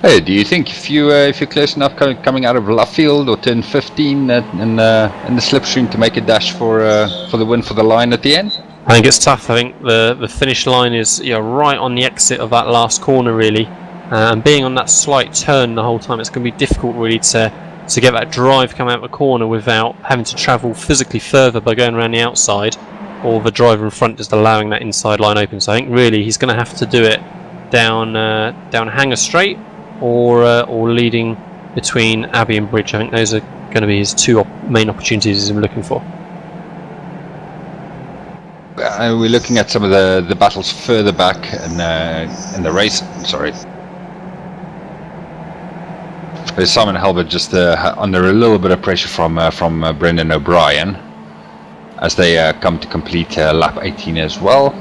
Hey, do you think if you're close enough coming out of Luffield or turn 15 in the slipstream to make a dash for the win for the line at the end? I think it's tough. I think the finish line is right on the exit of that last corner really, and being on that slight turn the whole time, it's going to be difficult really to get that drive come out of the corner without having to travel physically further by going around the outside, or the driver in front just allowing that inside line open. So I think really he's going to have to do it down Hanger Straight or leading between Abbey and Bridge. I think those are going to be his two main opportunities he's looking for. We're looking at some of the battles further back in the race. Sorry. There's Simon Halbert just under a little bit of pressure from Brendan O'Brien as they come to complete lap 18 as well.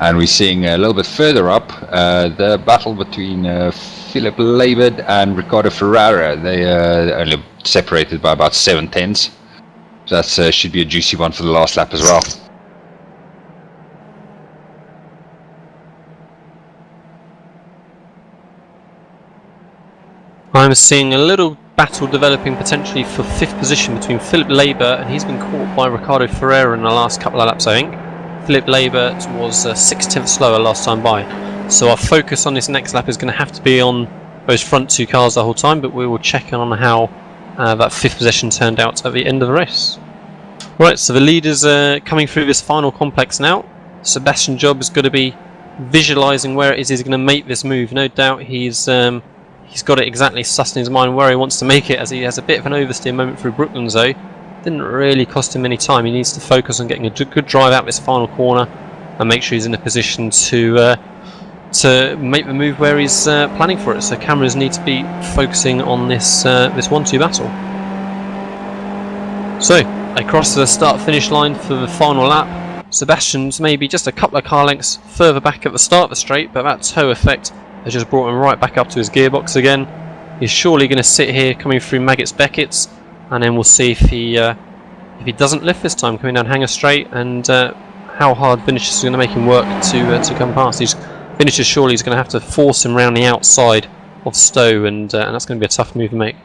And we're seeing a little bit further up the battle between Philip Labert and Ricardo Ferrara. They are only separated by about 7/10. So that should be a juicy one for the last lap as well. I'm seeing a little battle developing potentially for 5th position between Philip Labert, and he's been caught by Ricardo Ferreira in the last couple of laps, I think. Philip Labert was 6/10 slower last time by, so our focus on this next lap is going to have to be on those front two cars the whole time, but we will check in on how that 5th position turned out at the end of the race. Right, so the leaders are coming through this final complex now. Sebastian Job is going to be visualising where it is he's going to make this move. No doubt he's got it exactly sussed in his mind where he wants to make it, as he has a bit of an oversteer moment through Brooklands though. Didn't really cost him any time. He needs to focus on getting a good drive out this final corner and make sure he's in a position to make the move where he's planning for it. So cameras need to be focusing on this 1-2 battle. So across to the start-finish line for the final lap. Sebastian's maybe just a couple of car lengths further back at the start of the straight, but that tow effect has just brought him right back up to his gearbox again. He's surely going to sit here coming through Maggots Beckett's, and then we'll see if he doesn't lift this time coming down Hanger Straight, and how hard Vinicius is going to make him work to come past. Vinicius surely is going to have to force him round the outside of Stowe, and that's going to be a tough move to make.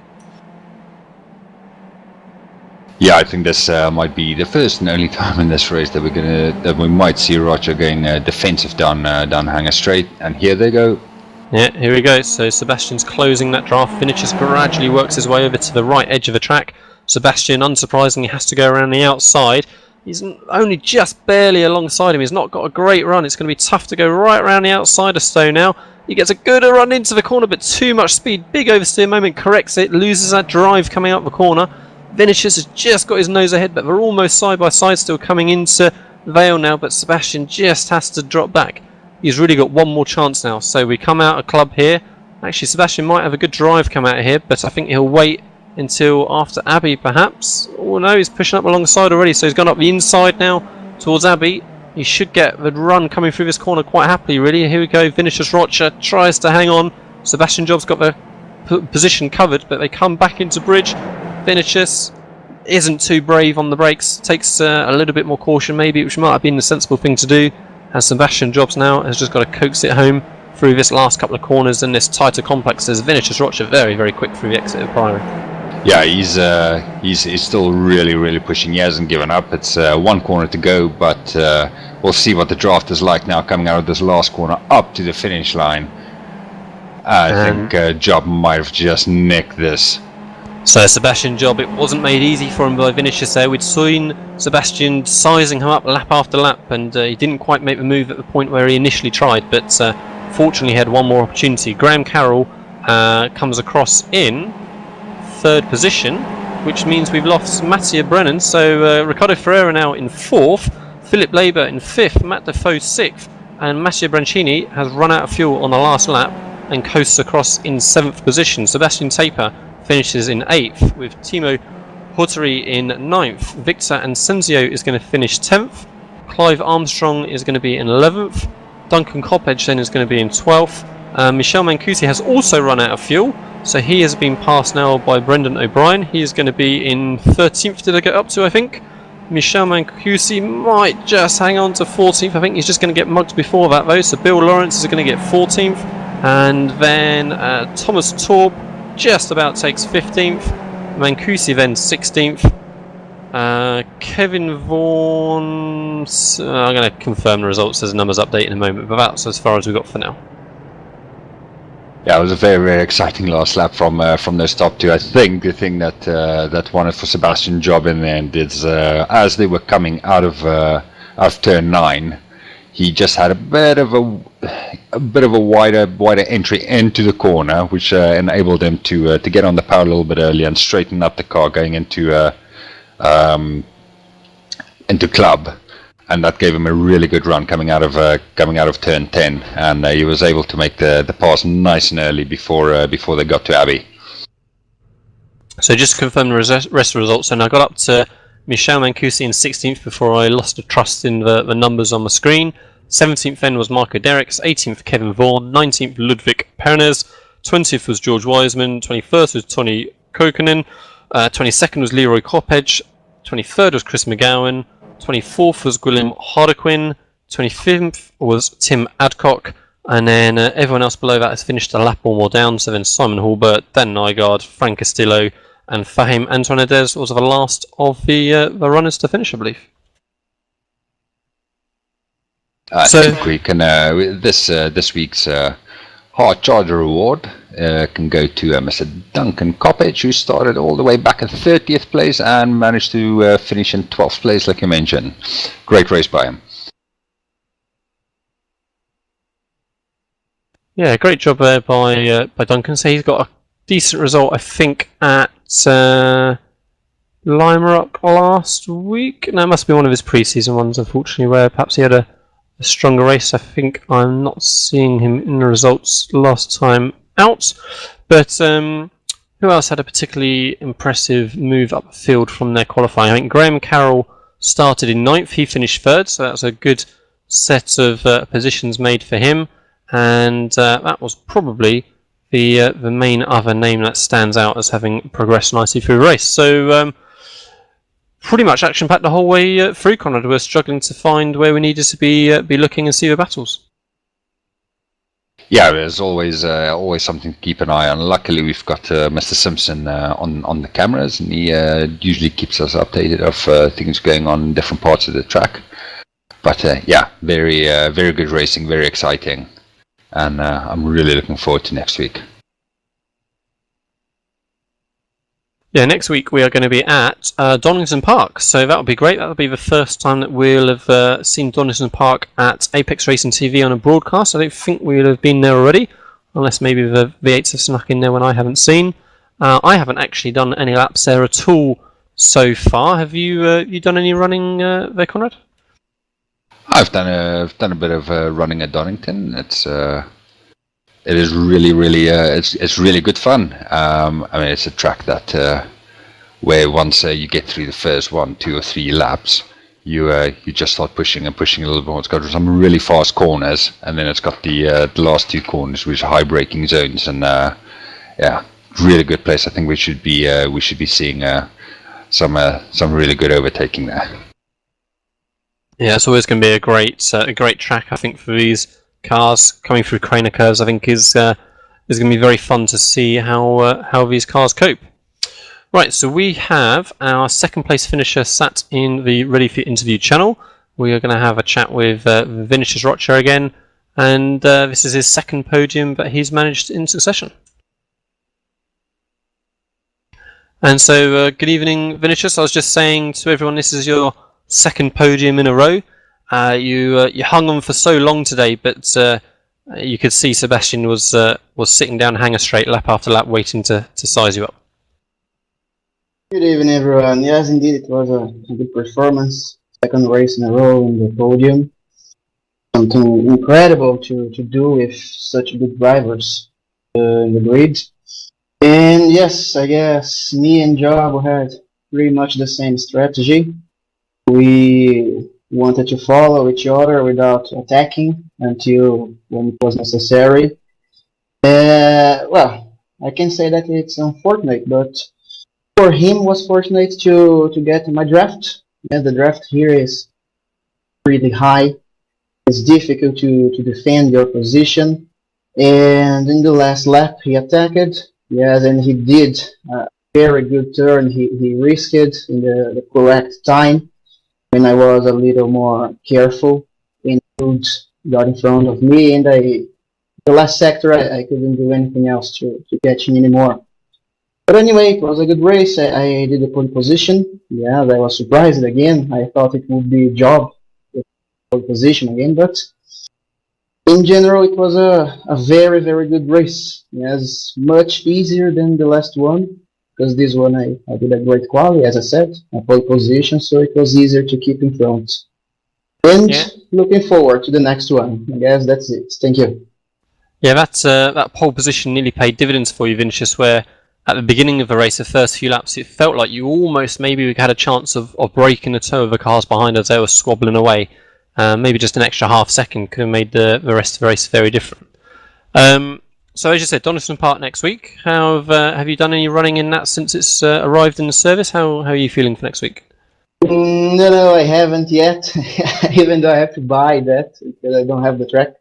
Yeah, I think this might be the first and only time in this race that we might see Roger going defensive down Hanger Straight, and here they go. Yeah, here we go. So Sebastian's closing that draft. Finishes gradually works his way over to the right edge of the track. Sebastian, unsurprisingly, has to go around the outside. He's only just barely alongside him. He's not got a great run. It's going to be tough to go right around the outside of Stowe now. He gets a good run into the corner, but too much speed. Big oversteer moment, corrects it, loses that drive coming up the corner. Vinicius has just got his nose ahead, but they're almost side by side still coming into Vale now, but Sebastian just has to drop back. He's really got one more chance now, so we come out of club here. Actually, Sebastian might have a good drive come out of here, but I think he'll wait until after Abbey perhaps. Oh no, he's pushing up alongside already, so he's gone up the inside now towards Abbey. He should get the run coming through this corner quite happily, really. Here we go, Vinicius Rocha tries to hang on. Sebastian Job's got the position covered, but they come back into bridge. Vinicius isn't too brave on the brakes, takes a little bit more caution maybe, which might have been the sensible thing to do, as Sebastian Jobs now has just got to coax it home through this last couple of corners in this tighter complex. As Vinicius Rocha very, very quick through the exit of Priory. Yeah, he's still really pushing. He hasn't given up. It's one corner to go, but we'll see what the draft is like now coming out of this last corner up to the finish line. I think Job might have just nicked this. So Sebastian Job, it wasn't made easy for him by Vinicius there. We'd seen Sebastian sizing him up lap after lap, and he didn't quite make the move at the point where he initially tried, but fortunately he had one more opportunity. Graham Carroll comes across in third position, which means we've lost Mattia Brennan, so Ricardo Ferreira now in fourth, Philip Labour in fifth, Matt Defoe sixth, and Mattia Brancini has run out of fuel on the last lap and coasts across in seventh position. Sebastian Taper finishes in 8th, with Timo Hortery in 9th. Victor Ansenzio is going to finish 10th. Clive Armstrong is going to be in 11th. Duncan Coppedge then is going to be in 12th. Michel Mancusi has also run out of fuel, so he has been passed now by Brendan O'Brien. He is going to be in 13th, did I get up to, I think. Michel Mancusi might just hang on to 14th. I think he's just going to get mugged before that though, so Bill Lawrence is going to get 14th. And then Thomas Torp just about takes 15th, Mancusi then 16th, Kevin Vaughan, I'm going to confirm the results as the numbers update in a moment, but that's as far as we got for now. Yeah, it was a very exciting last lap from those top two. I think the thing that won it for Sebastian Job in the end is as they were coming out of turn 9, he just had a bit of a wider entry into the corner, which enabled him to get on the power a little bit early and straighten up the car going into club, and that gave him a really good run coming out of turn 10, and he was able to make the pass nice and early before they got to Abbey. So just to confirm the rest of the results, and I got up to Michel Mancusi in 16th before I lost the trust in the numbers on the screen. 17th then was Marco Derricks, 18th Kevin Vaughan, 19th Ludwig Pernes, 20th was George Wiseman, 21st was Tony Kokkonen, 22nd was Leroy Coppedge, 23rd was Chris McGowan, 24th was Gwilym Harlequin, 25th was Tim Adcock, and then everyone else below that has finished a lap or more down, so then Simon Hulbert, Dan Nygaard, Frank Castillo, and Fahim Antoinades was the last of the runners to finish, I believe. I think we can this week's Hard Charger Award can go to Mr. Duncan Coppedge, who started all the way back at 30th place and managed to finish in 12th place, like you mentioned. Great race by him. Yeah, great job there by Duncan. So he's got a decent result, I think, at Lima Rock last week. No, it must be one of his pre-season ones, unfortunately, where perhaps he had a stronger race. I think I'm not seeing him in the results last time out. But who else had a particularly impressive move up the field from their qualifying? I think Graham Carroll started in 9th. He finished 3rd, so that's a good set of positions made for him. And that was probably the main other name that stands out as having progressed nicely through the race. So pretty much action-packed the whole way through, Conrad. We're struggling to find where we needed to be looking and see the battles. Yeah, there's always something to keep an eye on. Luckily, we've got Mr. Simpson on the cameras, and he usually keeps us updated of things going on in different parts of the track. But yeah, very good racing, very exciting, and I'm really looking forward to next week. Yeah, next week we are going to be at Donington Park, so that'll be great. That'll be the first time that we'll have seen Donington Park at Apex Racing TV on a broadcast. I don't think we'll have been there already, unless maybe the V8s have snuck in there when I haven't seen. I haven't actually done any laps there at all so far. Have you done any running there, Conrad? I've done a bit of running at Donington. It is really it's really good fun. I mean, it's a track that where once you get through the first 1, 2, or 3 laps, you just start pushing and pushing a little bit more. It's got some really fast corners, and then it's got the last 2 corners, which are high braking zones, and yeah, really good place. I think we should be seeing some really good overtaking there. Yeah, it's always going to be a great track, I think, for these cars coming through Craner curves. I think is going to be very fun to see how these cars cope. Right, so we have our second place finisher sat in the Ready for Interview channel. We are going to have a chat with Vinicius Rocha again, and this is his second podium that he's managed in succession. And so, good evening, Vinicius. I was just saying to everyone, this is your second podium in a row. You hung on for so long today, but you could see Sebastian was sitting down hanger straight lap after lap, waiting to size you up. Good evening, everyone. Yes, indeed, it was a good performance. Second race in a row in the podium. Something incredible to do with such good drivers in the grid. And yes, I guess me and Job had pretty much the same strategy. We wanted to follow each other without attacking until when it was necessary. Well, I can say that it's unfortunate, but for him was fortunate to get my draft. Yeah, the draft here is pretty high. It's difficult to defend your position. And in the last lap, he attacked. Yes, and he did a very good turn. He risked it in the correct time. When I was a little more careful, and got in front of me, and the last sector I couldn't do anything else to catch him anymore. But anyway, it was a good race. I did the pole position. Yeah, I was surprised again. I thought it would be a job with pole position again, but in general, it was a very good race. Yes, much easier than the last one. Because this one I did a great quality, as I said, a pole position, so it was easier to keep in front. And looking forward to the next one. I guess that's it. Thank you. Yeah, that pole position nearly paid dividends for you, Vinicius, where at the beginning of the race, the first few laps, it felt like you almost maybe had a chance of breaking the toe of the cars behind us. They were squabbling away. Maybe just an extra half second could have made the rest of the race very different. So as you said, Donington Park next week. Have you done any running in that since it's arrived in the service? How are you feeling for next week? No, I haven't yet. Even though I have to buy that because I don't have the track.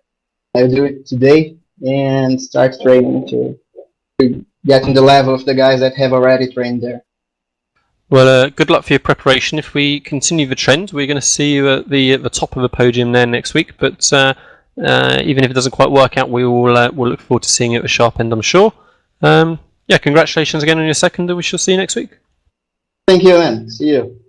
I'll do it today and start training to get in the level of the guys that have already trained there. Well, good luck for your preparation. If we continue the trend, we're going to see you at the top of the podium there next week. But even if it doesn't quite work out, we'll look forward to seeing you at the sharp end, I'm sure. Yeah, congratulations again on your second, and we shall see you next week. Thank you, man. See you.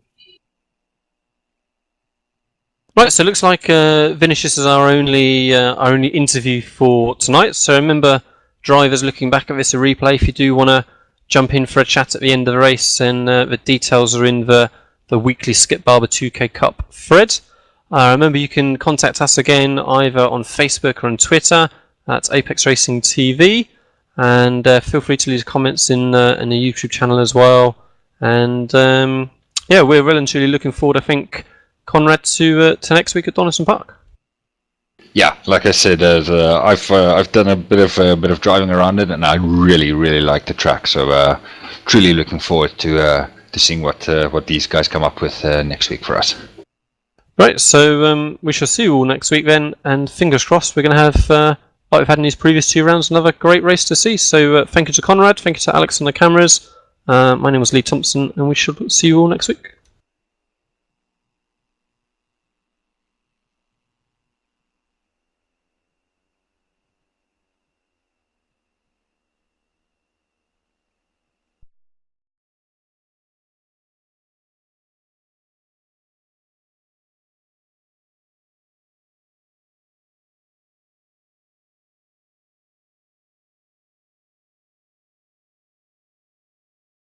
Right, so it looks like Vinicius is our only interview for tonight. So remember, drivers looking back at this a replay, if you do want to jump in for a chat at the end of the race, and the details are in the weekly Skip Barber 2K Cup thread. Remember, you can contact us again either on Facebook or on Twitter at Apex Racing TV, and feel free to leave comments in the YouTube channel as well. And yeah, we're well and truly looking forward, I think, Conrad, to next week at Donington Park. Yeah, like I said, I've done a bit of driving around it, and I really like the track. So truly looking forward to seeing what these guys come up with next week for us. Right, so we shall see you all next week then, and fingers crossed we're going to have like we've had in these previous 2 rounds, another great race to see. So thank you to Conrad, thank you to Alex on the cameras. My name was Lee Thompson, and we shall see you all next week.